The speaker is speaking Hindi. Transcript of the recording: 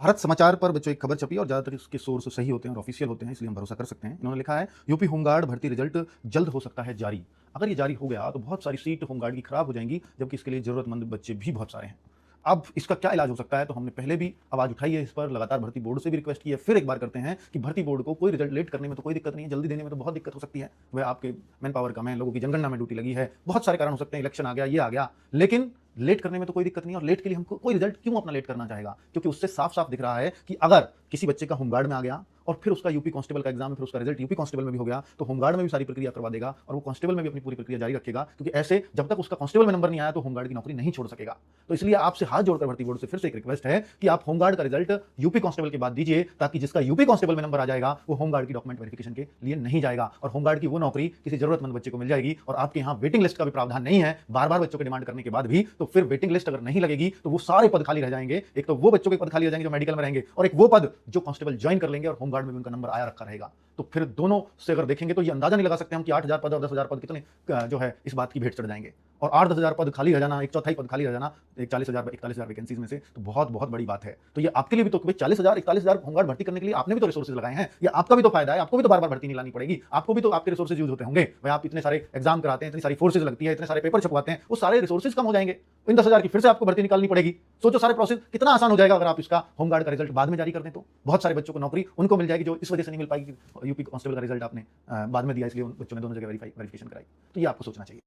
भारत समाचार पर बच्चों एक खबर छपी और ज़्यादातर इसके सोर्स सही होते हैं और ऑफिशियल होते हैं, इसलिए हम भरोसा कर सकते हैं। इन्होंने लिखा है यूपी होमगार्ड भर्ती रिजल्ट जल्द हो सकता है जारी। अगर ये जारी हो गया तो बहुत सारी सीट होमगार्ड की खराब हो जाएंगी, जबकि इसके लिए ज़रूरतमंद बच्चे भी बहुत सारे हैं। अब इसका क्या इलाज हो सकता है, तो हमने पहले भी आवाज़ उठाई है इस पर, लगातार भर्ती बोर्ड से भी रिक्वेस्ट की है, फिर एक बार करते हैं कि भर्ती बोर्ड को कोई रिजल्ट लेट करने में तो कोई दिक्कत नहीं है, जल्दी देने में तो बहुत दिक्कत हो सकती है। वह आपके मैन पावर कम है, लोगों की जनगणना में ड्यूटी लगी है, बहुत सारे कारण हो सकते हैं, इलेक्शन आ गया, ये आ गया, लेकिन लेट करने में तो कोई दिक्कत नहीं है। और लेट के लिए हमको कोई रिजल्ट क्यों अपना लेट करना चाहेगा, क्योंकि उससे साफ साफ दिख रहा है कि अगर किसी बच्चे का होमगार्ड में आ गया और फिर उसका यूपी कांस्टेबल का एग्जाम है, फिर उसका रिजल्ट यूपी कांस्टेबल में भी हो गया, तो होमगार्ड में भी सारी प्रक्रिया करवा देगा और वो कांस्टेबल में भी अपनी पूरी प्रक्रिया जारी रखेगा, क्योंकि ऐसे जब तक उसका कांस्टेबल में नंबर नहीं आया तो होमगार्ड की नौकरी नहीं छोड़ सकेगा। तो इसलिए आपसे हाथ जोड़कर भर्ती बोर्ड से फिर से एक रिक्वेस्ट है कि आप होमगार्ड का रिजल्ट यूपी कांस्टेबल के बाद दीजिए, ताकि जिसका यूपी कांस्टेबल में नंबर आ जाएगा वो होमगार्ड की डॉक्यूमेंट वेरिफिकेशन के लिए नहीं जाएगा और होमगार्ड की वो नौकरी किसी जरूरतमंद बच्चे को मिल जाएगी। और आपके यहाँ वेटिंग लिस्ट का भी प्रावधान नहीं है, बार बार बच्चों की डिमांड करने के बाद भी, तो फिर वेटिंग लिस्ट अगर नहीं लगेगी तो वो सारे पद खाली रह जाएंगे। एक तो वो बच्चों के पद खाली रह जाएंगे जो मेडिकल में रहेंगे, और एक वो पद जो कांस्टेबल ज्वाइन कर लेंगे और होमगार्ड में भी उनका नंबर आया रखा रहेगा। तो फिर दोनों से अगर देखेंगे तो ये अंदाजा नहीं लगा सकते हम कि 8,000 पद और 10,000 पद कितने जो है इस बात की भेंट चढ़ जाएंगे। और 8-10,000 पद खाली रह जाना, एक चौथाई पद खाली रह जाना, एक 40,000-41,000 वैकेंसीज में से, तो बहुत बहुत बड़ी बात है। तो ये आपके लिए भी तो 40,000-41,000 होमगार्ड भर्ती करने के लिए आपने भी तो रिसोर्सेज लगाए हैं, ये आपका भी तो फायदा है, आपको भी तो बार बार भर्ती नहीं लानी पड़ेगी, आपको भी तो आपके रिसोर्सेज यूज होते होंगे। भाई आप इतने सारे एग्जाम कराते हैं, इतनी सारी फोर्सेज लगती है, इतने सारे पेपर छपवाते हैं, वो सारे रिसोर्सेज कम हो जाएंगे। इन 10,000 की फिर से आपको भर्ती निकालनी पड़ेगी। सोचो सारे प्रोसेस कितना आसान हो जाएगा अगर आप इसका होमगार्ड का रिजल्ट बाद में जारी कर दें। तो बहुत सारे बच्चों को नौकरी उनको मिल जाएगी जो इस वजह से नहीं मिल पाएगी, यूपी कांस्टेबल का रिजल्ट आपने बाद में दिया, इसलिए उन बच्चों ने दोनों जगह वेरिफिकेशन कराई। तो ये आपको सोचना चाहिए।